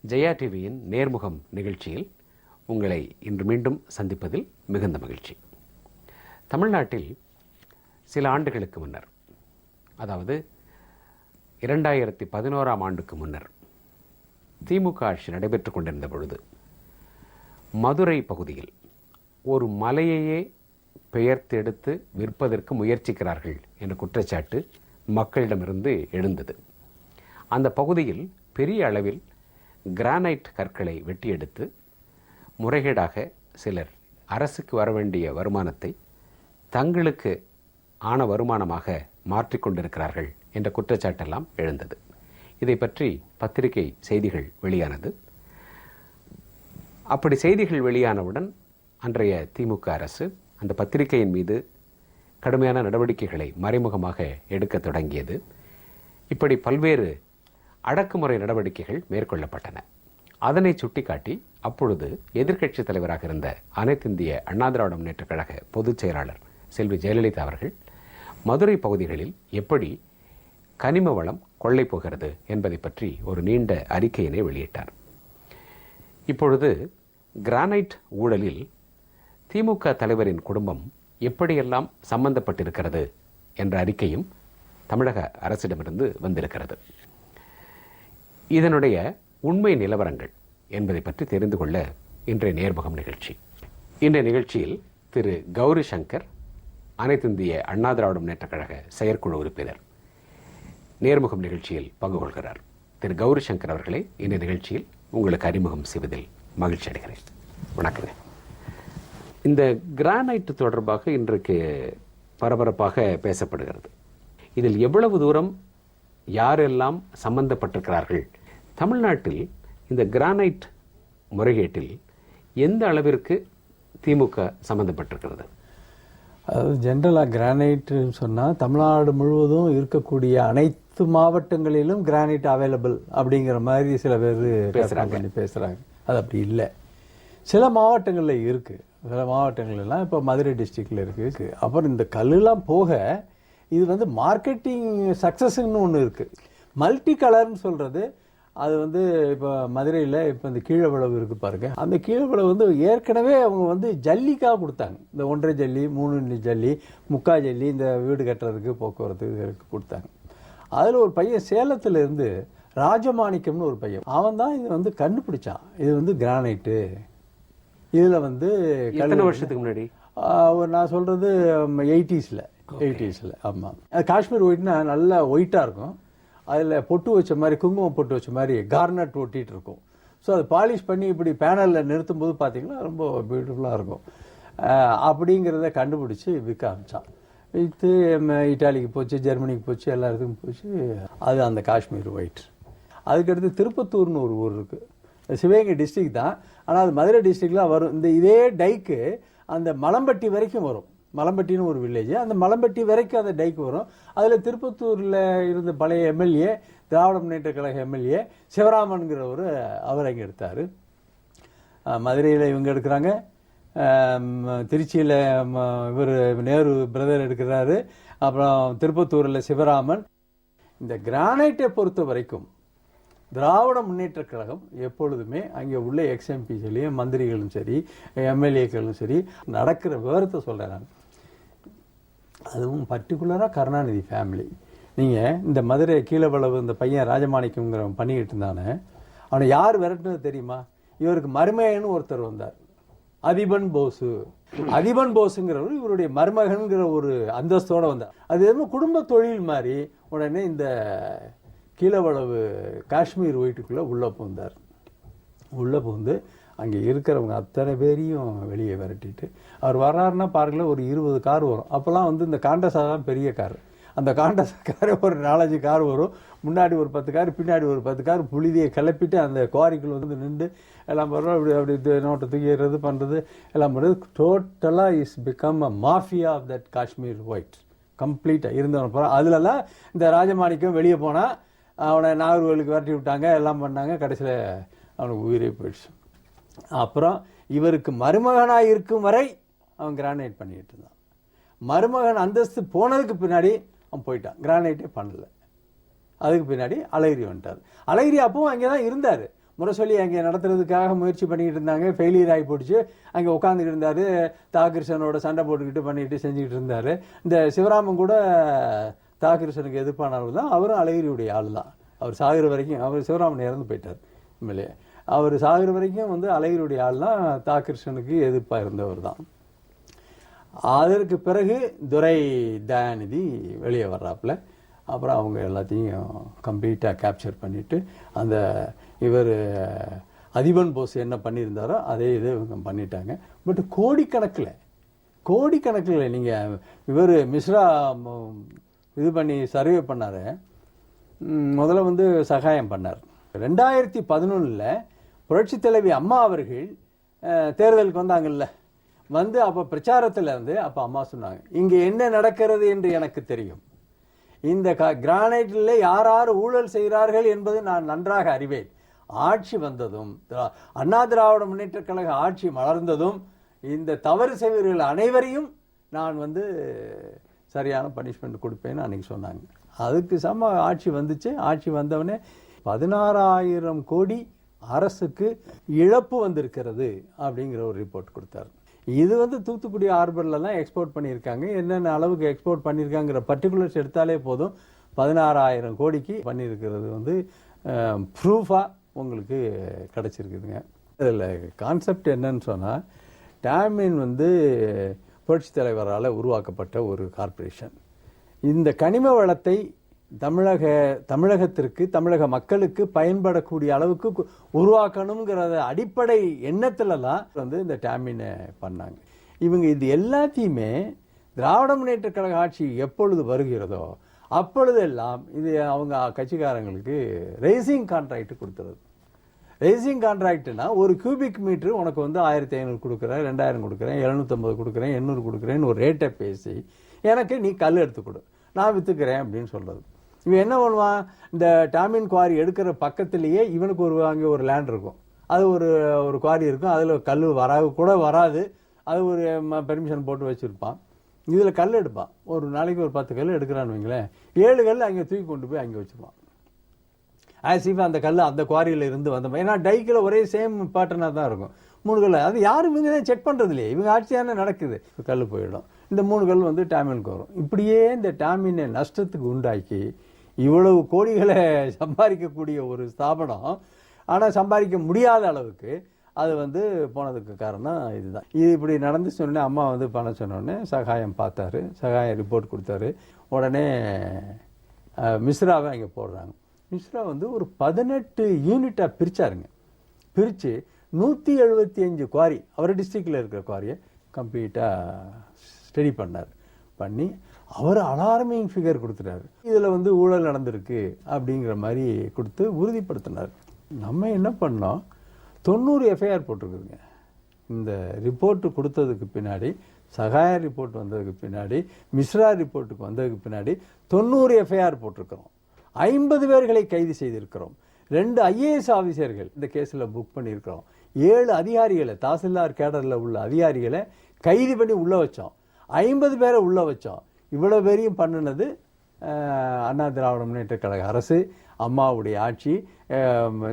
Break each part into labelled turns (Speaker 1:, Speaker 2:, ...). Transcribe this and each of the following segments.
Speaker 1: ஜெயா டிவியின் நேர்முகம் நிகழ்ச்சியில் உங்களை இன்று மீண்டும் சந்திப்பதில் மிகுந்த மகிழ்ச்சி. தமிழ்நாட்டில் சில ஆண்டுகளுக்கு முன்னர், அதாவது 2011ஆம் ஆண்டுக்கு முன்னர் திமுக ஆட்சி நடைபெற்று கொண்டிருந்த பொழுது மதுரை பகுதியில் ஒரு மலையையே பெயர்த்தெடுத்து விற்பதற்கு முயற்சிக்கிறார்கள் என்ற குற்றச்சாட்டு மக்களிடமிருந்து எழுந்தது. அந்த பகுதியில் பெரிய அளவில் கிரானைட் கற்களை வெட்டி எடுத்து முறைகேடாக சிலர் அரசுக்கு வர வேண்டிய வருமானத்தை தங்களுக்கு ஆன வருமானமாக மாற்றிக்கொண்டிருக்கிறார்கள் என்ற குற்றச்சாட்டெல்லாம் எழுந்தது. இதை பற்றி பத்திரிகை செய்திகள் வெளியானது. அப்படி செய்திகள் வெளியானவுடன் அன்றைய திமுக அரசு அந்த பத்திரிகையின் மீது கடுமையான நடவடிக்கைகளை மறைமுகமாக எடுக்க தொடங்கியது. இப்படி பல்வேறு அடக்குமுறை நடவடிக்கைகள் மேற்கொள்ளப்பட்டன. அதனை சுட்டிக்காட்டி அப்பொழுது எதிர்க்கட்சி தலைவராக இருந்த அனைத்திந்திய அண்ணா திராவிட முன்னேற்றக் கழக பொதுச் செயலாளர் செல்வி ஜெயலலிதா அவர்கள் மதுரை பகுதிகளில் எப்படி கனிம வளம் கொள்ளை போகிறது என்பதை பற்றி ஒரு நீண்ட அறிக்கையினை வெளியிட்டார். இப்பொழுது கிரானைட் ஊழலில் திமுக தலைவரின் குடும்பம் எப்படியெல்லாம் சம்பந்தப்பட்டிருக்கிறது என்ற அறிக்கையும் தமிழக அரசிடமிருந்து வந்திருக்கிறது. இதனுடைய உண்மை நிலவரங்கள் என்பதை பற்றி தெரிந்து கொள்ள இன்றைய நேர்முகம் நிகழ்ச்சி. இன்றைய நிகழ்ச்சியில் திரு கௌரி சங்கர், அனைத்திந்திய அண்ணா திராவிட முன்னேற்றக் கழக செயற்குழு உறுப்பினர், நேர்முகம் நிகழ்ச்சியில் பங்கு கொள்கிறார். திரு கௌரி சங்கர் அவர்களை இந்த நிகழ்ச்சியில் உங்களுக்கு அறிமுகம் செய்வதில் மகிழ்ச்சி அடைகிறேன். வணக்கங்க. இந்த கிரானைட் தொடர்பாக இன்றைக்கு பரபரப்பாக பேசப்படுகிறது. இதில் எவ்வளவு தூரம் யாரெல்லாம் சம்பந்தப்பட்டிருக்கிறார்கள்? தமிழ்நாட்டில் இந்த கிரானைட் முறைகேட்டில் எந்த அளவிற்கு திமுக சம்பந்தப்பட்டிருக்கிறது?
Speaker 2: அதாவது ஜென்ரலாக கிரானைட்னு சொன்னால் தமிழ்நாடு முழுவதும் இருக்கக்கூடிய அனைத்து மாவட்டங்களிலும் கிரானைட் அவைலபிள் அப்படிங்கிற மாதிரி சில பேர் பேசுகிறாங்க. அது அப்படி இல்லை. சில மாவட்டங்களில் இருக்குது. சில மாவட்டங்கள்லாம் இப்போ மதுரை டிஸ்ட்ரிக்டில் இருக்குது. அப்புறம் இந்த கல்லுலாம் போக இது வந்து மார்க்கெட்டிங் சக்ஸஸ்ன்னு ஒன்று இருக்குது. மல்டி கலர்னு சொல்கிறது அது வந்து இப்போ மதுரையில் இப்போ இந்த கீழவளவு இருக்குது பாருங்க. அந்த கீழவளவு வந்து ஏற்கனவே அவங்க வந்து ஜல்லிக்காக கொடுத்தாங்க. இந்த 1.5 ஜல்லி, 3 ஜல்லி, 3/4 ஜல்லி, இந்த வீடு கட்டுறதுக்கு போக்குவரத்து இதற்கு கொடுத்தாங்க. அதில் ஒரு பையன் சேலத்தில் இருந்து ராஜமாணிக்கம்னு ஒரு பையன், அவன் தான் இது வந்து கண்டுபிடிச்சான். இது வந்து கிரானைட்டு. இதில் வந்து
Speaker 1: எத்தனை வருஷத்துக்கு முன்னாடி?
Speaker 2: நான் சொல்கிறது 80s. ஆமாம். காஷ்மீர் ஒயிட்னா நல்லா ஒயிட்டாக இருக்கும். அதில் பொட்டு வச்ச மாதிரி, குங்குமம் பொட்டு வச்ச மாதிரி கார்னட் ஒட்டிகிட்டு இருக்கும். ஸோ அதை பாலிஷ் பண்ணி இப்படி பேனலில் நிறுத்தும் போது பார்த்தீங்கன்னா ரொம்ப பியூட்டிஃபுல்லாக இருக்கும். அப்படிங்கிறத கண்டுபிடிச்சி விற்க ஆரம்பித்தான். விற்று இட்டாலிக்கு போச்சு, ஜெர்மனிக்கு போச்சு, எல்லா இடத்துக்கும் போச்சு. அது அந்த காஷ்மீர் ஒயிட். அதுக்கடுத்து திருப்பத்தூர்னு ஒரு ஊர் இருக்குது. சிவகங்கை டிஸ்ட்ரிக்ட் தான், ஆனால் அது மதுரை டிஸ்ட்ரிக்ட்லாம் வரும். இந்த இதே டைக்கு அந்த மலம்பட்டி வரைக்கும் வரும். மலம்பட்டின்னு ஒரு வில்லேஜ். அந்த மலம்பட்டி வரைக்கும் அந்த டைக்கு வரும். அதில் திருப்பத்தூரில் இருந்த பழைய எம்எல்ஏ, திராவிட முன்னேற்ற கழக எம்எல்ஏ சிவராமன்கிறவர், அவர் அங்கே எடுத்தார். மதுரையில் இவங்க எடுக்கிறாங்க, திருச்சியில் இவர் நேரு பிரதர் எடுக்கிறாரு, அப்புறம் திருப்பத்தூரில் சிவராமன். இந்த கிரானைட்டை பொறுத்த வரைக்கும் திராவிட முன்னேற்ற கழகம் எப்பொழுதுமே அங்கே உள்ள எக்ஸ்எம்பிஸ்லையும் மந்திரிகளும் சரி, எம்எல்ஏக்களும் சரி நடக்கிற விவரத்தை சொல்கிறேன் நான். அதுவும் பர்டிகுலராக கருணாநிதி ஃபேமிலி. நீங்கள் இந்த மதுரை கீழவளவு இந்த பையன் ராஜமாணிக்கங்கிறவன் பண்ணிக்கிட்டு இருந்தானே, அவனை யார் விரட்டுனது தெரியுமா? இவருக்கு மருமகன்னு ஒருத்தர் வந்தார், அதிபன் போசு. அதிபன் போஸுங்கிறவர் இவருடைய மருமகன்கிற ஒரு அந்தஸ்தோடு வந்தார். அது எதுவும் குடும்ப தொழில் மாதிரி. உடனே இந்த கீழவளவு காஷ்மீர் ஒயிட்டுக்குள்ளே உள்ளே புகுந்தார். உள்ளே புகுந்து அங்கே இருக்கிறவங்க அத்தனை பேரையும் வெளியே விரட்டிட்டு அவர் வர்றாருன்னா பாருங்களேன், ஒரு 20 கார் வரும். அப்போல்லாம் வந்து இந்த காண்டஸா தான் பெரிய கார். அந்த காண்டஸா கார் ஒரு 4-5 கார் வரும். முன்னாடி ஒரு 10 கார், பின்னாடி ஒரு 10 கார் புழுதியை கிளப்பிட்டு அந்த குவாரிக்குள்ள வந்து நின்று எல்லாம் பண்ணுறோம். அப்படி நோட்டை தூக்கிறது பண்ணுறது எல்லாம் பண்ணுறது. டோட்டலாக is become a mafia of that Kashmir white. கம்ப்ளீட்டாக இருந்தவன போகிறான். அதுலலாம் இந்த ராஜமாணிக்கம் வெளியே போனால் அவனை நாகர்கோவிலுக்கு விரட்டி விட்டாங்க, எல்லாம் பண்ணாங்க. கடைசியில் அவனுக்கு உயிரே போயிடுச்சு. அப்புறம் இவருக்கு மருமகனாக இருக்கும் வரை அவன் கிரானைட் பண்ணிட்டு இருந்தான். மருமகன் அந்தஸ்து போனதுக்கு பின்னாடி அவன் போயிட்டான், கிரானைட்டே பண்ணல. அதுக்கு பின்னாடி அழகிரி வந்துட்டார். அழகிரி அப்பவும் அங்கே தான் இருந்தார். முரசொலி அங்கே நடத்துறதுக்காக முயற்சி பண்ணிக்கிட்டு இருந்தாங்க. ஃபெயிலியர் ஆகி போயிடுச்சு. அங்கே உட்காந்துக்கிட்டு இருந்தார். தாகிருஷ்ணனோட சண்டை போட்டுக்கிட்டு பண்ணிக்கிட்டு செஞ்சுக்கிட்டு இருந்தார். இந்த சிவராமன் கூட தாகிருஷ்ணனுக்கு எதிர்ப்பானவர் தான். அவரும் அழகிரியுடைய ஆள் தான். அவர் சாகிற வரைக்கும், அவர் சிவராமன் இறந்து போயிட்டார் உண்மையிலே. அவர் சாகிற வரைக்கும் வந்து அழகிரியுடைய ஆள் தான். தாகிருஷ்ணனுக்கு எதிர்ப்பாக இருந்தவர் தான். அதற்கு பிறகு துரை தயாநிதி வெளியே வர்றாப்புல. அப்புறம் அவங்க எல்லாத்தையும் கம்ப்ளீட்டாக கேப்சர் பண்ணிவிட்டு அந்த இவர் அதிபன் போஸ் என்ன பண்ணியிருந்தாரோ அதே இது இவங்க பண்ணிட்டாங்க. பட் கோடிக்கணக்கில் நீங்கள் இவர் மிஸ்ரா இது பண்ணி சர்வே பண்ணார். முதல்ல வந்து சகாயம் பண்ணார். 2011 புரட்சி தலைவி அம்மா அவர்கள் தேர்தலுக்கு வந்தாங்கல்ல, வந்து அப்போ பிரச்சாரத்தில் வந்து அப்போ அம்மா சொன்னாங்க, இங்கே என்ன நடக்கிறது என்று எனக்கு தெரியும். இந்த கிரானைட்டில் யார் ஊழல் செய்கிறார்கள் என்பது நான் நன்றாக அறிவேன். ஆட்சி வந்ததும், அண்ணா திராவிட முன்னேற்ற கழக ஆட்சி மலர்ந்ததும் இந்த தவறு செய்வர்கள் அனைவரையும் நான் வந்து சரியான பனிஷ்மெண்ட் கொடுப்பேன்னு அன்றைக்கி சொன்னாங்க. அதுக்கு சம ஆட்சி வந்துச்சு. ஆட்சி வந்தவனே 16,000 கோடி அரசுக்கு இழப்பு வந்திருக்கிறது அப்படிங்கிற ஒரு ரிப்போர்ட் கொடுத்தாரு. இது வந்து தூத்துக்குடி ஹார்பர்லாம் எக்ஸ்போர்ட் பண்ணியிருக்காங்க. என்னென்ன அளவுக்கு எக்ஸ்போர்ட் பண்ணியிருக்காங்கிற பர்டிகுலர்ஸ் எடுத்தாலே போதும். 16,000 கோடிக்கு பண்ணியிருக்கிறது வந்து ப்ரூஃபாக உங்களுக்கு கிடச்சிருக்குதுங்க. இதில் கான்செப்ட் என்னன்னு சொன்னால், டாமின் வந்து புரட்சி தலைவரால் உருவாக்கப்பட்ட ஒரு கார்ப்பரேஷன். இந்த கனிம வளத்தை தமிழகத்திற்கு, தமிழக மக்களுக்கு பயன்படக்கூடிய அளவுக்கு உருவாக்கணுங்கிற அடிப்படை எண்ணத்துலலாம் வந்து இந்த டாமினை பண்ணாங்க. இவங்க இது எல்லாத்தையுமே திராவிட முன்னேற்ற கழக ஆட்சி எப்பொழுது வருகிறதோ அப்பொழுதெல்லாம் இது அவங்க கட்சிக்காரங்களுக்கு ரேசிங் கான்ட்ராக்ட் கொடுத்துறது. ரேசிங் கான்ட்ராக்ட்னா ஒரு கியூபிக் மீட்டர் உனக்கு வந்து 1,500 கொடுக்குறேன், 2,000 கொடுக்குறேன், 750 கொடுக்குறேன், 800 கொடுக்குறேன்னு ஒரு ரேட்டை பேசி எனக்கு நீ கல் எடுத்து கொடு, நான் விற்றுக்கிறேன் அப்படின்னு சொல்கிறது. இவன் என்ன பண்ணுவான், இந்த டாமின் குவாரி எடுக்கிற பக்கத்துலேயே இவனுக்கு அங்கே ஒரு லேண்ட் இருக்கும். அது ஒரு குவாரி இருக்கும். அதில் கல் வராது. அது ஒரு பெர்மிஷன் போட்டு வச்சுருப்பான். இதில் கல் எடுப்பான். ஒரு நாளைக்கு ஒரு 10 கல் எடுக்கிறான்னு வைங்களேன், 7 கல் அங்கே தூக்கி கொண்டு போய் அங்கே வச்சுருப்பான். ஆசிஃபா அந்த கல் அந்த குவாரியில் இருந்து வந்த, ஏன்னா டைக்கில் ஒரே சேம் பேட்டர்னாக தான் இருக்கும். 3 கல் அது யாரும் இவங்க தான் செக் பண்ணுறது இல்லையே, இவங்க ஆட்சியான நடக்குது. கல் போயிடும். இந்த 3 கல் வந்து டாமினுக்கு வரும். இப்படியே இந்த டாமினை நஷ்டத்துக்கு உண்டாக்கி இவ்வளவு கோடிகளை சம்பாதிக்கக்கூடிய ஒரு ஸ்தாபனம், ஆனால் சம்பாதிக்க முடியாத அளவுக்கு அது வந்து போனதுக்கு காரணம் இதுதான். இது இப்படி நடந்து சொன்னோடனே அம்மா வந்து பணம் சொன்னோடனே சகாயம் பார்த்தாரு. சகாயம் ரிப்போர்ட் கொடுத்தாரு. உடனே மிஸ்ராவை அங்கே போடுறாங்க. மிஸ்ரா வந்து ஒரு 18 யூனிட்டாக பிரித்தாருங்க. பிரித்து 175 குவாரி, அவர் டிஸ்ட்ரிக்டில் இருக்கிற குவாரியை கம்ப்ளீட்டாக ஸ்டடி பண்ணி அவர் அலார்மிங் ஃபிகர் கொடுத்துட்டாரு. இதில் வந்து ஊழல் நடந்திருக்கு அப்படிங்கிற மாதிரி கொடுத்து உறுதிப்படுத்தினார். நம்ம என்ன பண்ணோம், 90 எஃப்ஐஆர் போட்டிருக்குதுங்க. இந்த ரிப்போர்ட்டு கொடுத்ததுக்கு பின்னாடி, சகாய ரிப்போர்ட் வந்ததுக்கு பின்னாடி, மிஸ்ரா ரிப்போர்ட்டுக்கு வந்ததுக்கு பின்னாடி 90 எஃப்ஐஆர் போட்டிருக்கிறோம். 50 பேர்களை கைது செய்திருக்கிறோம். 2 ஐஏஎஸ் ஆஃபீஸர்கள் இந்த கேஸில் புக் பண்ணியிருக்கிறோம். 7 அதிகாரிகளை, தாசில்தார் கேடரில் உள்ள அதிகாரிகளை கைது பண்ணி உள்ளே வச்சோம். 50 பேரை உள்ளே வச்சோம். இவ்வளோ பேரையும் பண்ணினது அண்ணா திராவிட முன்னேற்ற கழக அரசு, அம்மாவுடைய ஆட்சி.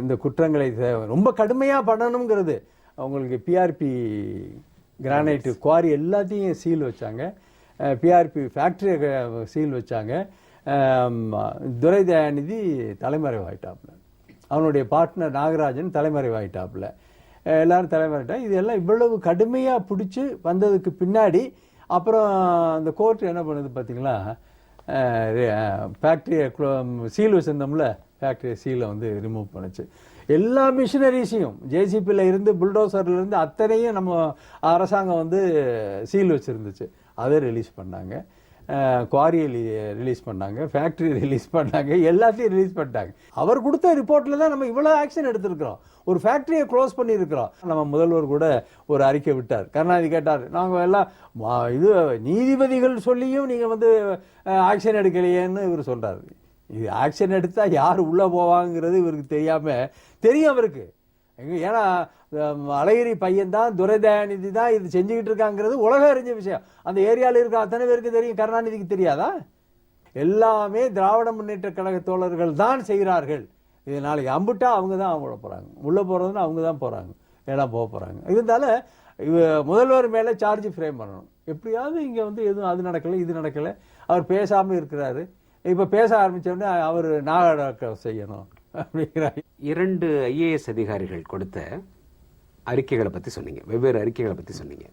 Speaker 2: இந்த குற்றங்களை ரொம்ப கடுமையாக பண்ணணுங்கிறது அவங்களுக்கு பிஆர்பி கிரானைட்டு குவாரி எல்லாத்தையும் சீல் வச்சாங்க. பிஆர்பி ஃபேக்ட்ரியை சீல் வச்சாங்க. துரை தயாநிதி தலைமறைவாயிட்டாப்புல, அவனுடைய பார்ட்னர் நாகராஜன் தலைமறைவாயிட்டாப்புல, எல்லாரும் தலைமறைட்டா. இதெல்லாம் இவ்வளவு கடுமையாக பிடிச்சி வந்ததுக்கு பின்னாடி அப்புறம் அந்த கோர்ட் என்ன பண்ணுது பார்த்தீங்களா, ஃபேக்ட்ரியை சீல் வச்சுருந்தோம்ல, ஃபேக்ட்ரி சீலை வந்து ரிமூவ் பண்ணுச்சு. எல்லா மிஷினரிஸையும் ஜேசிபியில் இருந்து புல்டோசர்லேருந்து அத்தனையும் நம்ம அரசாங்கம் வந்து சீல் வச்சுருந்துச்சு. அதை ரிலீஸ் பண்ணாங்க. குவாரியை ரிலீஸ் பண்ணாங்க, ஃபேக்ட்ரி ரிலீஸ் பண்ணாங்க, எல்லாத்தையும் ரிலீஸ் பண்ணிட்டாங்க. அவர் கொடுத்த ரிப்போர்ட்டில் தான் நம்ம இவ்வளோ ஆக்ஷன் எடுத்திருக்கிறோம். ஒரு ஃபேக்ட்ரியை க்ளோஸ் பண்ணியிருக்கிறோம். நம்ம முதல்வர் கூட ஒரு அறிக்கை விட்டார். கருணாநிதி கேட்டார், நாங்கள் எல்லாம் இது நீதிபதிகள் சொல்லியும் நீங்கள் வந்து ஆக்ஷன் எடுக்கலையேன்னு இவர் சொல்கிறார். இது ஆக்ஷன் எடுத்தால் யார் உள்ளே போவாங்கிறது இவருக்கு தெரியும் அவருக்கு. ஏன்னா அழகிரி பையன்தான், துரை தயாநிதி தான் இது செஞ்சுக்கிட்டு இருக்காங்கிறது உலகம் அறிஞ்ச விஷயம். அந்த ஏரியாவில் இருக்க அத்தனை பேருக்கு தெரியும். கருணாநிதிக்கு தெரியாதா? எல்லாமே திராவிட முன்னேற்ற கழக தோழர்கள் தான் செய்கிறார்கள். இது நாளைக்கு அம்புட்டா அவங்க தான் அவங்க போகிறாங்க, உள்ளே போகிறதுன்னா அவங்க தான் போகிறாங்க, ஏன்னா போக போகிறாங்க. இருந்தாலும் முதல்வர் மேலே சார்ஜ் ஃப்ரேம் பண்ணணும். எப்படியாவது இங்கே வந்து எதுவும் அது நடக்கலை இது நடக்கலை, அவர் பேசாமல் இருக்கிறாரு, இப்போ பேச ஆரம்பித்தோடனே அவர் நாடகம் செய்யணும் அப்படிங்கிறார்.
Speaker 1: 2 ஐஏஎஸ் அதிகாரிகள் கொடுத்த அறிக்கைகளை பற்றி சொன்னீங்க, வெவ்வேறு அறிக்கைகளை பற்றி சொன்னீங்க.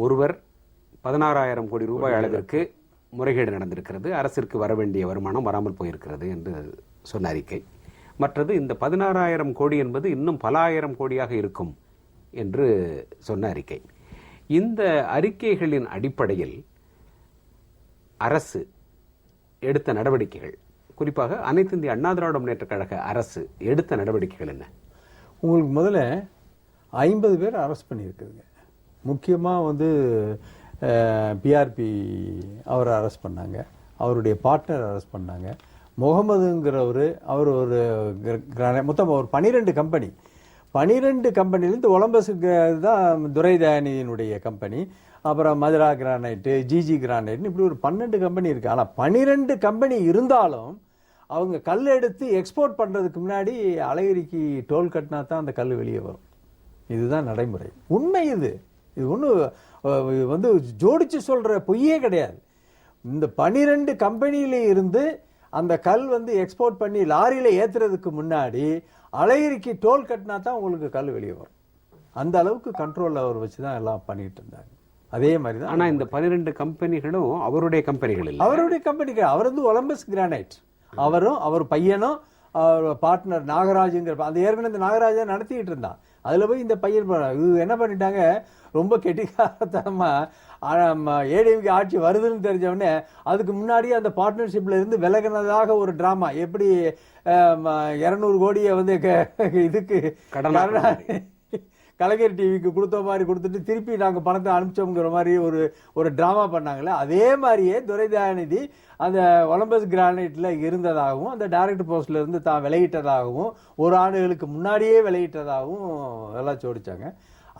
Speaker 1: ஒருவர் 16,000 கோடி ரூபாய் அளவிற்கு முறைகேடு நடந்திருக்கிறது, அரசிற்கு வர வேண்டிய வருமானம் வராமல் போயிருக்கிறது என்று சொன்ன அறிக்கை. மற்றது இந்த 16,000 கோடி என்பது இன்னும் பல ஆயிரம் கோடியாக இருக்கும் என்று சொன்ன அறிக்கை. இந்த அறிக்கைகளின் அடிப்படையில் அரசு எடுத்த நடவடிக்கைகள், குறிப்பாக அனைத்து இந்திய அண்ணா திராவிட முன்னேற்றக் கழக அரசு எடுத்த நடவடிக்கைகள் என்ன?
Speaker 2: உங்களுக்கு முதல்ல 50 பேர் அரெஸ்ட் பண்ணியிருக்குதுங்க. முக்கியமாக வந்து பிஆர்பி அவரை அரெஸ்ட் பண்ணாங்க, அவருடைய பார்ட்னர் அரெஸ்ட் பண்ணாங்க, முகமதுங்கிறவர், அவர் ஒரு மொத்தம் ஒரு 12 கம்பெனி, 12 கம்பெனிலேருந்து ஒலம்பஸுக்கு தான் துரை தயாநிதியினுடைய கம்பெனி, அப்புறம் மதுரா கிரானைட்டு, ஜிஜி கிரானைட்னு இப்படி ஒரு 12 கம்பெனி இருக்குது. ஆனால் 12 கம்பெனி இருந்தாலும் அவங்க கல் எடுத்து எக்ஸ்போர்ட் பண்ணுறதுக்கு முன்னாடி அழகிரிக்கு டோல் கட்டினா தான் அந்த கல் வெளியே வரும். இதுதான் நடைமுறை, உண்மை. இது ஒன்று வந்து ஜோடிச்சு சொல்கிற பொய்யே கிடையாது. இந்த 12 கம்பெனியில இருந்து அந்த கல் வந்து எக்ஸ்போர்ட் பண்ணி லாரியில் ஏற்றுறதுக்கு முன்னாடி அழகிரிக்கு டோல் கட்டினா தான் உங்களுக்கு கல் வெளியே வரும். அந்த அளவுக்கு கண்ட்ரோல் அவர் வச்சு தான் எல்லாம் பண்ணிட்டு இருந்தாங்க. அதே மாதிரி தான்.
Speaker 1: ஆனால் இந்த 12 கம்பெனிகளும் அவருடைய கம்பெனிகள் இல்லை,
Speaker 2: அவருடைய கம்பெனிகள். அவர் வந்து ஒலம்பஸ் கிரானைட், அவரும் அவர் பையனும் அவர் பார்ட்னர் நாகராஜுங்கிற அந்த ஏற்கனவே இந்த நாகராஜா நடத்திக்கிட்டு இருந்தான். அதில் போய் இந்த பையன் இது என்ன பண்ணிட்டாங்க, ரொம்ப கெட்டிக்காரத்தனமா ஏடிஎம்கே ஆட்சி வருதுன்னு தெரிஞ்சவொடனே அதுக்கு முன்னாடியே அந்த பார்ட்னர்ஷிப்ல இருந்து விலகினதாக ஒரு டிராமா, எப்படி 200 கோடியை வந்து இதுக்கு கலைஞர் டிவிக்கு கொடுத்த மாதிரி கொடுத்துட்டு திருப்பி நாங்கள் பணத்தை அனுப்பிச்சோங்கிற மாதிரி ஒரு டிராமா பண்ணாங்களே, அதே மாதிரியே துரை தயாநிதி அந்த ஒலம்பஸ் கிரானைட்ல இருந்ததாகவும் அந்த டைரக்டர் போஸ்ட்ல இருந்து தான் விலகிட்டதாகவும் 1 ஆண்டுகளுக்கு முன்னாடியே விலகிட்டதாகவும் எல்லாம் சோடிச்சாங்க.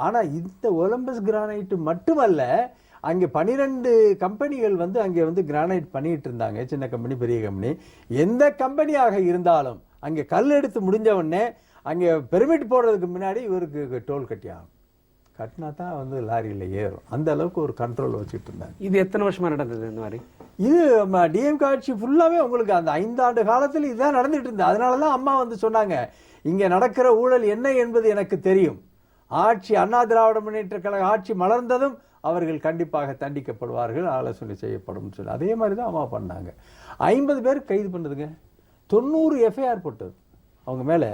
Speaker 2: ஆனால் இந்த ஒலம்பஸ் கிரானைட் மட்டுமல்ல, அங்கே 12 கம்பெனிகள் வந்து அங்கே வந்து கிரானைட் பண்ணிட்டு இருந்தாங்க, சின்ன கம்பெனி பெரிய கம்பெனி. எந்த கம்பெனியாக இருந்தாலும் அங்கே கல் எடுத்து முடிஞ்ச உடனே அங்கே பெர்மிட் போடுறதுக்கு முன்னாடி இவருக்கு டோல் கட்டியாகும், கட்டினா தான் வந்து லாரியில் ஏறும். அந்த அளவுக்கு ஒரு கண்ட்ரோல் வச்சுட்டு இருந்தாங்க.
Speaker 1: இது எத்தனை வருஷமா நடந்தது இந்த மாதிரி?
Speaker 2: இது டிஎம்கே ஆட்சி ஃபுல்லாகவே உங்களுக்கு அந்த 5 ஆண்டு காலத்தில் இதுதான் நடந்துட்டு இருந்தது. அதனால தான் அம்மா வந்து சொன்னாங்க, இங்கே நடக்கிற ஊழல் என்ன என்பது எனக்கு தெரியும், ஆட்சி அண்ணா திராவிட முன்னேற்ற கழக ஆட்சி மலர்ந்ததும் அவர்கள் கண்டிப்பாக தண்டிக்கப்படுவார்கள், ஆலோசனை செய்யப்படும் சொல்லி அதே மாதிரி தான் அம்மா பண்ணாங்க. 50 பேர் கைது பண்ணதுங்க, 90 எஃப்ஐஆர் போட்டது அவங்க மேலே,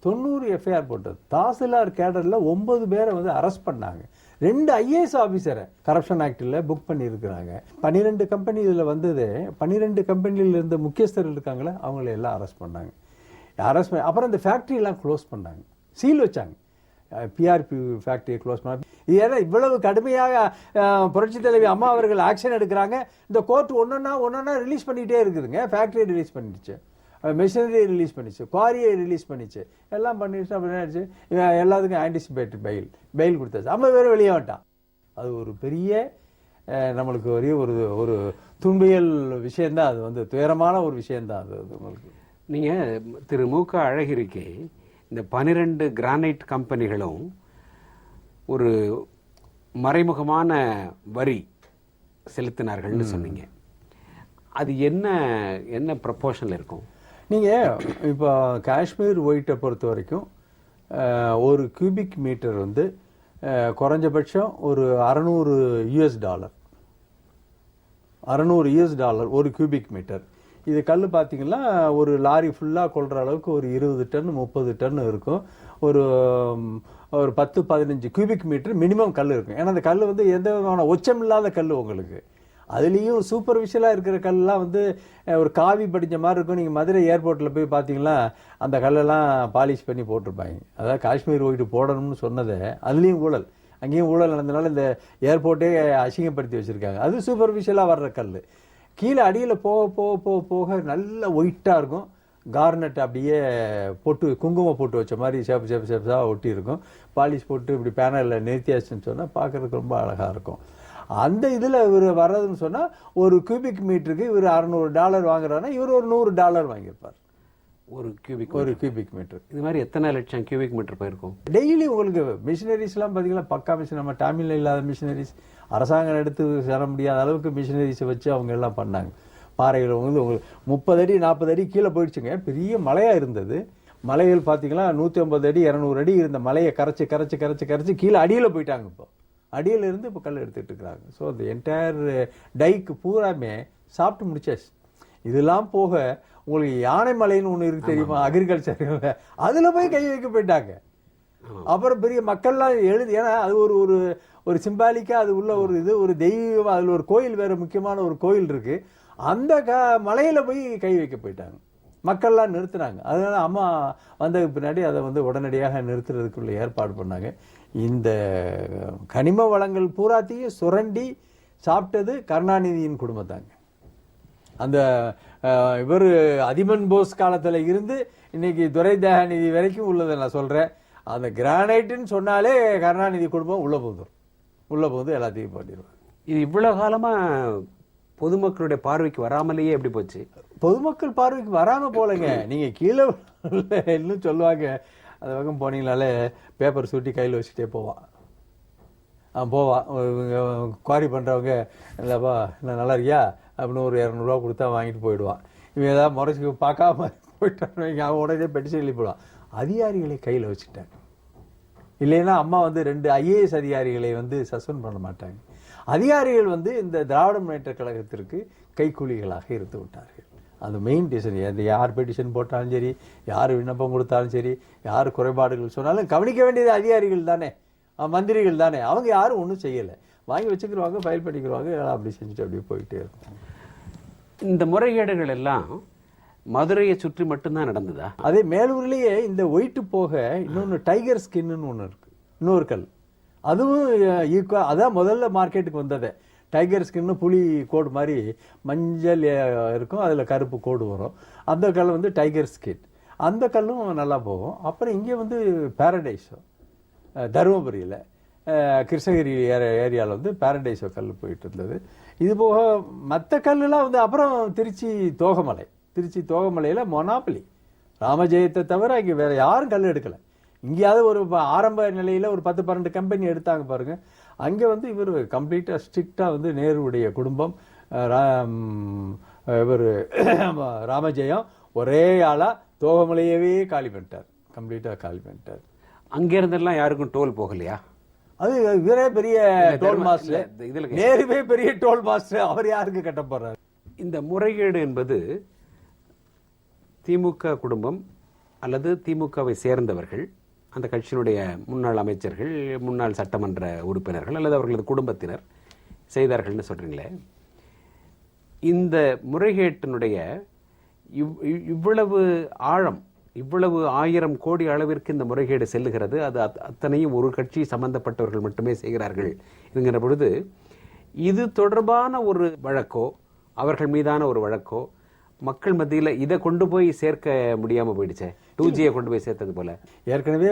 Speaker 2: 90 எஃப்ஐஆர் போட்டது. தாசில்தார் கேடரில் 9 பேரை வந்து அரெஸ்ட் பண்ணாங்க. 2 ஐஏஎஸ் ஆஃபீஸரை கரப்ஷன் ஆக்டில் புக் பண்ணியிருக்கிறாங்க. 12 கம்பெனி இதில் வந்தது. 12 கம்பெனியில் இருந்த முக்கியஸ்தர்கள் இருக்காங்களே அவங்கள எல்லாம் அரெஸ்ட் பண்ணாங்க. அரெஸ்ட் பண்ணி அப்புறம் இந்த ஃபேக்ட்ரியெல்லாம் க்ளோஸ் பண்ணாங்க, சீல் வச்சாங்க. பிஆர்பி ஃபேக்டரியை க்ளோஸ் பண்ணாங்க. இது ஏன்னா இவ்வளவு கடுமையாக புரட்சி தலைவி அம்மா அவர்கள் ஆக்ஷன் எடுக்கிறாங்க. இந்த கோர்ட் ஒன்றொன்னா ரிலீஸ் பண்ணிகிட்டே இருக்குதுங்க. ஃபேக்டரியை ரிலீஸ் பண்ணிடுச்சு, மெஷினரியை ரிலீஸ் பண்ணிச்சு, குவாரியை ரிலீஸ் பண்ணிச்சு, எல்லாம் பண்ணிடுச்சு. அப்படி ஆயிடுச்சு, எல்லாத்துக்கும் ஆன்டிசிபேட்டரி பெயில் கொடுத்தாச்சு. 50 பேர் வெளியே வந்துட்டான். அது ஒரு பெரிய நம்மளுக்கு ஒரு ஒரு துன்பியல் விஷயந்தான். அது வந்து துயரமான ஒரு விஷயந்தான் அது உங்களுக்கு.
Speaker 1: நீங்கள் திரு மு.க. அழகிரிக்கு இந்த 12 கிரானைட் கம்பெனிகளும் ஒரு மறைமுகமான வரி செலுத்தினார்கள்னு சொன்னீங்க. அது என்ன ப்ரொபோர்ஷனில் இருக்கும்?
Speaker 2: நீங்கள் இப்போ காஷ்மீர் ஒயிட்டை பொறுத்த வரைக்கும் ஒரு கியூபிக் மீட்டர் வந்து குறைஞ்சபட்சம் ஒரு $600 $600 ஒரு கியூபிக் மீட்டர். இது கல் பார்த்தீங்கன்னா ஒரு லாரி ஃபுல்லாக கொள்கிற அளவுக்கு ஒரு 20 டன் 30 டன் இருக்கும். ஒரு 10-15 கியூபிக் மீட்டர் மினிமம் கல் இருக்கும். ஏன்னா அந்த கல் வந்து எந்த விதமான ஒச்சம் இல்லாத கல் உங்களுக்கு. அதுலேயும் சூப்பர்ஃபிஷியலாக இருக்கிற கல்லாம் வந்து ஒரு காவி படித்த மாதிரி இருக்கும். நீங்கள் மதுரை ஏர்போர்ட்டில் போய் பார்த்தீங்கன்னா அந்த கல்லெல்லாம் பாலிஷ் பண்ணி போட்டிருப்பாங்க. அதாவது காஷ்மீர் ஒயிட்டு போடணும்னு சொன்னதை அதுலேயும் ஊழல், அங்கேயும் ஊழல் நடந்தனால இந்த ஏர்போர்ட்டே அசிங்கப்படுத்தி வச்சுருக்காங்க. அது சூப்பர்ஃபிஷியலாக வர்ற கல். கீழே அடியில் போக போக போக போக நல்ல ஒயிட்டாக இருக்கும். கார்னட் அப்படியே போட்டு குங்குமம் போட்டு வச்ச மாதிரி சேஃப்ஸாக ஒட்டி இருக்கும். பாலிஷ் போட்டு இப்படி பேனலில் நிறுத்தியாச்சுன்னு சொன்னால் பார்க்குறதுக்கு ரொம்ப அழகாக இருக்கும். அந்த இதில் இவர் வர்றதுன்னு சொன்னால் ஒரு கியூபிக் மீட்டருக்கு இவர் $600 வாங்குறாருன்னா இவர் ஒரு $100 வாங்கியிருப்பார்.
Speaker 1: ஒரு
Speaker 2: கியூபிக் மீட்டர்.
Speaker 1: இது மாதிரி எத்தனை லட்சம் கியூபிக் மீட்டர் போயிருக்கும்
Speaker 2: டெய்லி. உங்களுக்கு மிஷினரிஸ்லாம் பார்த்தீங்கன்னா பக்கா மிஷின், நம்ம தமிழில் இல்லாத மிஷினரிஸ், அரசாங்கம் எடுத்து சேர முடியாத அளவுக்கு மிஷினரிஸை வச்சு அவங்க எல்லாம் பண்ணாங்க. பாறைகள் வந்து உங்களுக்கு 30 அடி 40 அடி கீழே போயிடுச்சுங்க. பெரிய மலையாக இருந்தது. மலைகள் பார்த்தீங்கன்னா 150 அடி 200 அடி இருந்த மலையை கரைச்சி கீழே அடியில் போயிட்டாங்க. இப்போ அடியில் இருந்து இப்போ கல் எடுத்துகிட்டு இருக்கிறாங்க. ஸோ அந்த என்டையர் டைக்கு பூராமே சாப்பிட்டு முடிச்சாச்சு. இதெல்லாம் போக உங்களுக்கு யானைமலைன்னு ஒன்று இருக்கு தெரியுமா, அக்ரிகல்ச்சர், அதில் போய் கை வைக்க போயிட்டாங்க. அப்புறம் பெரிய மக்கள்லாம் எழுதி, ஏன்னா அது ஒரு ஒரு சிம்பாலிக்காக அது உள்ள ஒரு இது, ஒரு தெய்வம், அதில் ஒரு கோயில், வேறு முக்கியமான ஒரு கோயில் இருக்குது. அந்த மலையில் போய் கை வைக்க போயிட்டாங்க. மக்கள்லாம் நிறுத்தினாங்க. அதனால அம்மா வந்ததுக்கு பின்னாடி அதை வந்து உடனடியாக நிறுத்துறதுக்குள்ள ஏற்பாடு பண்ணாங்க. இந்த கனிம வளங்கள் பூராத்தையும் சுரண்டி சாப்பிட்டது கருணாநிதியின் குடும்பத்தாங்க. அந்த இவர் அதிமன் போஸ் காலத்தில் இருந்து இன்னைக்கு துரை தயாநிதி வரைக்கும் உள்ளதை நான் சொல்கிறேன். அந்த கிரானைட்டுன்னு சொன்னாலே கருணாநிதி குடும்பம் உள்ளே போகுது எல்லாத்தையும் பண்ணிடுவாங்க.
Speaker 1: இது இவ்வளோ காலமாக பொதுமக்களுடைய பார்வைக்கு வராமலேயே எப்படி போச்சு?
Speaker 2: பொதுமக்கள் பார்வைக்கு வராமல் போலங்க. நீங்கள் கீழே இன்னும் சொல்லுவாங்க, அந்த பக்கம் போனீங்கனாலே பேப்பர் சுட்டி கையில் வச்சுட்டே போவான். குவாரி பண்ணுறவங்க, இல்லைப்பா இல்லை நல்லா இருக்கியா அப்படின்னு ஒரு 200 ரூபா கொடுத்தா வாங்கிட்டு போயிடுவான். இவன் ஏதாவது முறைச்சி பார்க்காம போயிட்டான்னு அவன் உடனே பெட்டிஷன் எழுதி போடுவான். அதிகாரிகளை கையில் வச்சுட்டாங்க. இல்லைன்னா அம்மா வந்து 2 IAS அதிகாரிகளை வந்து சஸ்பெண்ட் பண்ண மாட்டாங்க. அதிகாரிகள் வந்து இந்த திராவிட முன்னேற்ற கழகத்திற்கு கைக்கூலிகளாக இருந்து விட்டார்கள். அந்த மெயின் டிசிஷன், யார் பெட்டிஷன் போட்டாலும் சரி, யார் விண்ணப்பம் கொடுத்தாலும் சரி, யார் குறைபாடுகள் சொன்னாலும் கவனிக்க வேண்டியது அதிகாரிகள் தானே, மந்திரிகள் தானே. அவங்க யாரும் ஒன்றும் செய்யலை. வாங்கி வச்சுக்கிறவாங்க, ஃபைல் பண்ணிக்கிறவாங்க, அப்படி செஞ்சுட்டு அப்படியே போயிட்டே இருக்கும்.
Speaker 1: இந்த முறைகேடுகள் எல்லாம் மதுரையை சுற்றி மட்டும்தான் நடந்ததா?
Speaker 2: அதே மேலூர்லேயே இந்த ஒயிட்டு போக இன்னொன்று டைகர் ஸ்கின்னு ஒன்று இருக்கு, இன்னொரு கல். அதுவும் ஈக்குவல். அதான் முதல்ல மார்க்கெட்டுக்கு வந்தது. டைகர் ஸ்கின்னு புலி கோடு மாதிரி மஞ்சள் இருக்கும், அதில் கருப்பு கோடு வரும். அந்த கல் வந்து டைகர் ஸ்கின். அந்த கல்லும் நல்லா போகும். அப்புறம் இங்கே வந்து பேரடைஸோ, தருமபுரியில் கிருஷ்ணகிரி ஏரியாவில் வந்து பேரடைஸோ கல் போயிட்டு இருந்தது. இது போக மற்ற கல்லுலாம் வந்து அப்புறம் திருச்சி தோகமலையில் மொனாப்பலி ராமஜெயத்தை தவிர இங்கே வேறு யாரும் கல் எடுக்கலை. இங்கேயாவது ஒரு ஆரம்ப நிலையில் ஒரு 10-12 கம்பெனி எடுத்தாங்க பாருங்க. அங்கே வந்து இவர் கம்ப்ளீட்டாக ஸ்ட்ரிக்டாக வந்து நேருடைய குடும்பம், இவர் ராமஜெயம் ஒரே ஆளாக தோகமலையவே கம்ப்ளீட்டாக காலி பண்ணிட்டார்.
Speaker 1: அங்கேருந்தெல்லாம் யாருக்கும் டோல் போகலையா?
Speaker 2: அது இவரே பெரிய டோல் மாஸ்டர், நேருவே பெரிய டோல் மாஸ்டர். அவர் யாருக்கு கட்ட போறாரு?
Speaker 1: இந்த முறைகேடு என்பது திமுக குடும்பம் அல்லது திமுகவை சேர்ந்தவர்கள், அந்த கட்சியினுடைய முன்னாள் அமைச்சர்கள், முன்னாள் சட்டமன்ற உறுப்பினர்கள் அல்லது அவர்களது குடும்பத்தினர் செய்தார்கள்னு சொல்றீங்களே. இந்த முறைகேட்டினுடைய இவ்வளவு ஆழம், இவ்வளவு 1000 கோடி அளவிற்கு இந்த முறைகேடு செல்லுகிறது. அது அத்தனையும் ஒரு கட்சி சம்பந்தப்பட்டவர்கள் மட்டுமே செய்கிறார்கள் என்கிற பொழுது, இது தொடர்பான ஒரு வழக்கோ அவர்கள் மீதான ஒரு வழக்கோ மக்கள் மத்தியில் இதை கொண்டு போய் சேர்க்க முடியாம போயிடுச்சே. 2Gயை கொண்டு போய் சேர்த்தது போல
Speaker 2: ஏற்கனவே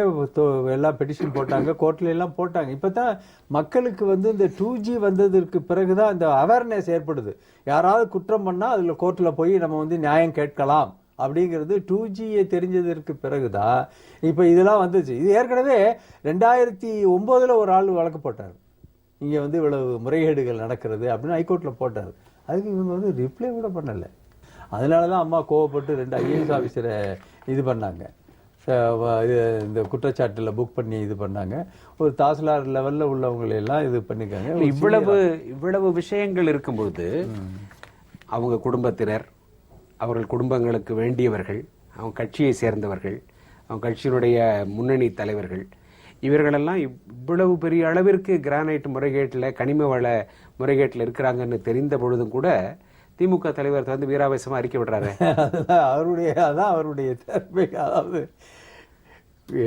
Speaker 2: எல்லாம் பெட்டிஷன் போட்டாங்க, கோர்ட்ல எல்லாம் போட்டாங்க. இப்பதான் மக்களுக்கு வந்து இந்த 2G வந்ததற்கு பிறகுதான் இந்த அவேர்னஸ் ஏற்படுது. யாராவது குற்றம் பண்ணா அதுல கோர்ட்ல போய் நம்ம வந்து நியாயம் கேட்கலாம் அப்படிங்கிறது 2Gயை தெரிஞ்சதற்கு பிறகுதான் இப்ப இதெல்லாம் வந்துச்சு. இது ஏற்கனவே 2009 ஒரு ஆள் வழக்கு போட்டார். இங்க வந்து இவ்வளவு முறைகேடுகள் நடக்கிறது அப்படின்னு ஹைகோர்ட்ல போட்டார். அதுக்கு இவங்க வந்து ரிப்ளை கூட பண்ணலை. அதனாலதான் அம்மா கோவப்பட்டு 2 IAS ஆஃபீஸரை இது பண்ணாங்க, இந்த குற்றச்சாட்டுல புக் பண்ணி இது பண்ணாங்க. ஒரு தாசில்தார் லெவல்ல உள்ளவங்களை எல்லாம் இது பண்ணிருக்காங்க.
Speaker 1: இவ்வளவு விஷயங்கள் இருக்கும்போது அவங்க குடும்பத்தினர், அவர்கள் குடும்பங்களுக்கு வேண்டியவர்கள், அவங்க கட்சியை சேர்ந்தவர்கள், அவங்க கட்சியினுடைய முன்னணி தலைவர்கள், இவர்களெல்லாம் இவ்வளவு பெரிய அளவிற்கு கிரானைட் முறைகேட்டில், கனிம வள முறைகேட்டில் இருக்கிறாங்கன்னு தெரிந்த பொழுதும் கூட திமுக தலைவர் வந்து வீராவேசமா அறிக்கை விடுறாரு.
Speaker 2: அதான் அவருடைய திறமை. அதாவது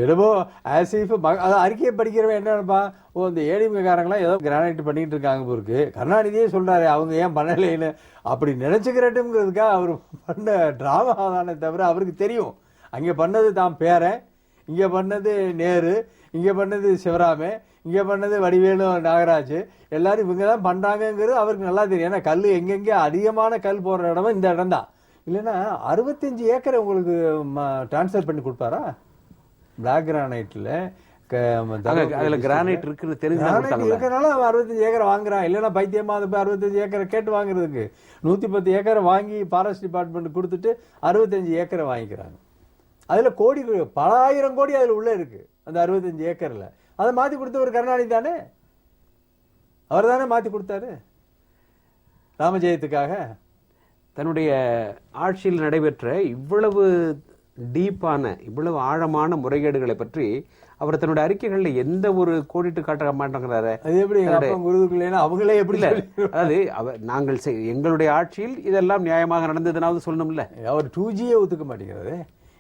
Speaker 2: என்னமோ ஆசிஃப் அறிக்கையை படிக்கிறவன் என்ன நினைப்பா, இந்த ஏடிஎம்காரங்களாம் ஏதோ கிரானைட் பண்ணிட்டு இருக்காங்க போருக்கு, கருணாநிதியே சொல்றாரு அவங்க ஏன் பண்ணலைன்னு அப்படி நினைச்சுக்கிறட்டுங்கிறதுக்காக அவர் பண்ண டிராமா தானே தவிர அவருக்கு தெரியும் அங்கே பண்ணது தான் பேரன், இங்கே பண்ணது நேரு, இங்கே பண்ணது சிவராமே, இங்கே பண்ணது வடிவேலு நாகராஜ், எல்லாரும் இவங்க தான் பண்ணுறாங்கங்கிறது அவருக்கு நல்லா தெரியும். ஏன்னா கல் எங்கெங்கே அதிகமான கல் போடுற இடமும் இந்த இடம் தான். இல்லைன்னா 65 ஏக்கரை உங்களுக்கு டிரான்ஸ்ஃபர் பண்ணி கொடுப்பாரா? பிளாக் கிரானைட்ல
Speaker 1: அதுல கிரானைட் இருக்குன்னு
Speaker 2: இருக்கிறனால 65 ஏக்கரை வாங்குறான். இல்லைன்னா பைத்தியமா அதை போய் 65 ஏக்கரை கேட்டு வாங்குறதுக்கு 110 ஏக்கரை வாங்கி ஃபாரஸ்ட் டிபார்ட்மெண்ட் கொடுத்துட்டு 65 ஏக்கரை வாங்கிக்கிறாங்க. அதுல கோடி பல ஆயிரம் கோடி அதுல உள்ள இருக்கு அந்த 65 ஏக்கர்ல. அதை மாத்தி கொடுத்த ஒரு கருணாநிதி தானே, அவர் தானே மாத்தி கொடுத்தாரு ராமஜெயத்துக்காக.
Speaker 1: தன்னுடைய ஆட்சியில் நடைபெற்ற இவ்வளவு டீப்பான இவ்வளவு ஆழமான முறைகேடுகளை பற்றி அவர் தன்னுடைய அறிக்கைகள்ல எந்த ஒரு கோடிட்டு காட்ட மாட்டேங்கிறாரு.
Speaker 2: அது எப்படி அவங்களே எப்படி
Speaker 1: அதாவது நாங்கள் எங்களுடைய ஆட்சியில் இதெல்லாம் நியாயமாக நடந்ததுனாவது சொல்லணும்ல.
Speaker 2: அவர் 2Gயே ஒத்துக்க மாட்டேங்கிறாரு,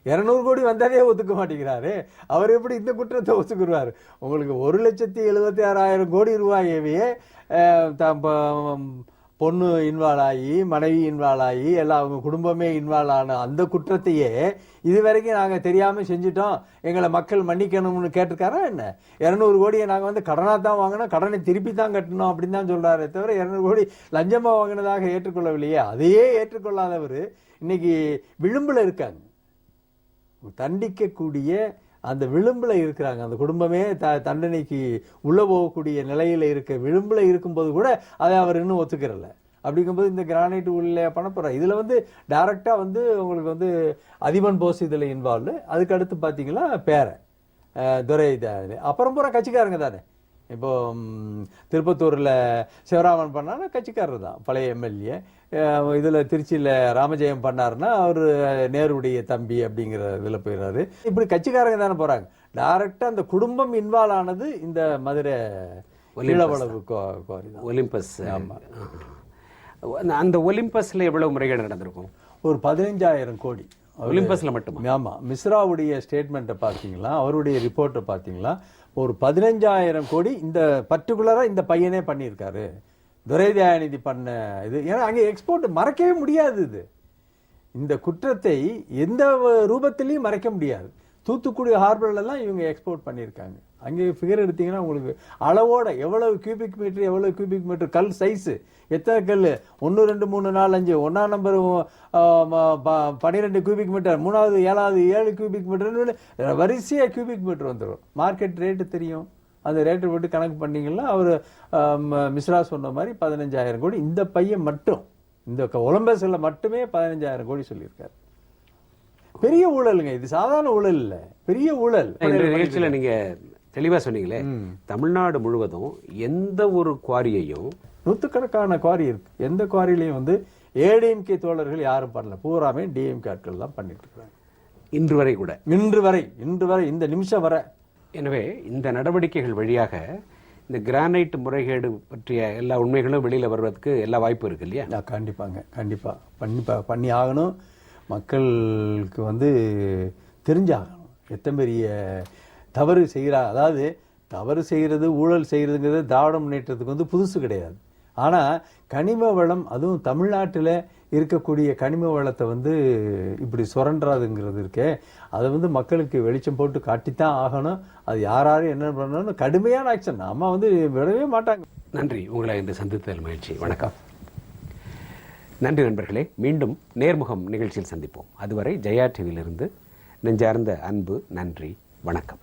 Speaker 2: 200 கோடி வந்ததே ஒத்துக்க மாட்டேங்கிறாரு. அவர் எப்படி இந்த குற்றத்தை ஒத்துக்குறாரு? உங்களுக்கு 1,76,000 கோடி ரூபாயவே பொண்ணு இன்வால்வ் ஆகி, மனைவி இன்வால்வ் ஆகி, எல்லாம் அவங்க குடும்பமே இன்வால்வ் ஆன அந்த குற்றத்தையே இது வரைக்கும் நாங்கள் தெரியாமல் செஞ்சுட்டோம், எங்களை மக்கள் மன்னிக்கணும்னு கேட்டிருக்காரா என்ன? 200 கோடியை நாங்கள் வந்து கடனாக தான் வாங்கினோம், கடனை திருப்பி தான் கட்டணும் அப்படின்னு தான் சொல்கிறாரே தவிர 200 கோடி லஞ்சமாக வாங்கினதாக ஏற்றுக்கொள்ளவில்லையே. அதையே ஏற்றுக்கொள்ளாதவர் இன்னைக்கு விளிம்பில் இருக்காங்க, தண்டிக்கக்கூடிய அந்த விளிம்புல இருக்கிறாங்க. அந்த குடும்பமே தண்டனைக்கு உள்ள போகக்கூடிய நிலையில இருக்க விளிம்புல இருக்கும்போது கூட அதை அவர் இன்னும் ஒத்துக்கிறல. அப்படிங்கும்போது இந்த கிரானைட் உள்ள பண்ண போறார். இதுல வந்து டைரக்டா வந்து உங்களுக்கு வந்து அதிபன் போஸ் இதுல இன்வால்வ். அதுக்கு அடுத்து பாத்தீங்கன்னா துரை அப்புறம் பூரா கட்சிக்காரங்க தானே. இப்போ திருப்பத்தூர்ல சிவராமன் பண்ணாருன்னா கட்சிக்காரர் தான், பழைய எம்எல்ஏ. இதுல திருச்சியில ராமஜெயம் பண்ணாருன்னா அவரு நேருடைய தம்பி அப்படிங்கிற இதுல போயிடுறாரு. இப்படி கட்சிக்காரங்க தானே போறாங்க. டைரக்டா அந்த குடும்பம் இன்வால்வ் ஆனது இந்த மதுரை இளவளவு
Speaker 1: ஒலிம்பஸ். அந்த ஒலிம்பஸ்ல எவ்வளவு முறைகேடு நடந்திருக்கும்?
Speaker 2: ஒரு 15,000 கோடி
Speaker 1: ஒலிம்பஸ்ல மட்டும்.
Speaker 2: ஆமா, மிஸ்ராவுடைய ஸ்டேட்மெண்ட்டை பார்த்தீங்களா, அவருடைய ரிப்போர்ட்டை பார்த்தீங்களா, ஒரு 15,000 கோடி இந்த பர்டிகுலரா இந்த பையனே பண்ணியிருக்காரு. துரை தயாநிதி பண்ண இது ஏன்னா அங்கே எக்ஸ்போர்ட் மறைக்கவே முடியாது. இது இந்த குற்றத்தை எந்த ரூபத்திலையும் மறைக்க முடியாது. தூத்துக்குடி ஹார்பர்ல எல்லாம் இவங்க எக்ஸ்போர்ட் பண்ணியிருக்காங்க. அங்கே ஃபிகர் எடுத்தீங்கன்னா உங்களுக்கு அளவோட எவ்வளவு கியூபிக் மீட்டர் கல் சைஸ், எத்தனை கல், 1 2 3 4 5, 1ஆம் நம்பர் 12 கியூபிக் மீட்டர், 3வது 7வது 7 கியூபிக் மீட்டர், வரிசையா கியூபிக் மீட்டர் வந்துடும். மார்க்கெட் ரேட்டு தெரியும், அந்த ரேட்டை போட்டு கணக்கு பண்ணீங்கன்னா அவர் மிஸ்ரா சொன்ன மாதிரி 15,000 கோடி இந்த பையன் மட்டும் இந்த ஒலிம்பஸ்ல மட்டுமே 15,000 கோடி சொல்லியிருக்காரு. பெரிய ஊழலுங்க இது, சாதாரண ஊழல் இல்ல, பெரிய ஊழல்.
Speaker 1: நிகழ்ச்சியில நீங்க தெளிவா சொன்னீங்களே, தமிழ்நாடு முழுவதும் எந்த ஒரு குவாரியையும்
Speaker 2: நூற்றுக்கணக்கான குவாரி இருக்கு, எந்த குவாரிலையும் வந்து ஏடிஎம்கே தோழர்கள் யாரும் பண்ணல, பூராமே டிஎம்கே ஆட்கள் தான் பண்ணிட்டு இருக்காங்க.
Speaker 1: இன்று வரை கூட,
Speaker 2: இன்று வரை இந்த நிமிஷம் வரை.
Speaker 1: எனவே இந்த நடவடிக்கைகள் வழியாக இந்த கிரானைட் முறைகேடு பற்றிய எல்லா உண்மைகளும் வெளியில வருவதற்கு எல்லா வாய்ப்பு இருக்கு இல்லையா?
Speaker 2: கண்டிப்பா பண்ணி ஆகணும். மக்களுக்கு வந்து தெரிஞ்சாகணும் எத்தனை பெரிய தவறு செய்கிறா. அதாவது தவறு செய்கிறது, ஊழல் செய்கிறதுங்கிறது திராவிட முன்னேற்றத்துக்கு வந்து புதுசு கிடையாது. ஆனால் கனிம வளம், அதுவும் தமிழ்நாட்டில் இருக்கக்கூடிய கனிம வளத்தை வந்து இப்படி சுரண்டாதுங்கிறது இருக்கே, அதை வந்து மக்களுக்கு வெளிச்சம் போட்டு காட்டித்தான் ஆகணும். அது யாரும் என்ன பண்ணணும், கடுமையான ஆக்ஷன். அம்மா வந்து விடவே மாட்டாங்க.
Speaker 1: நன்றி, உங்களை இந்த சந்தித்தல் மகிழ்ச்சி. வணக்கம். நன்றி நண்பர்களே, மீண்டும் நேர்முகம் நிகழ்ச்சியில் சந்திப்போம். அதுவரை ஜெயா டிவியிலிருந்து நெஞ்சார்ந்த அன்பு, நன்றி, வணக்கம்.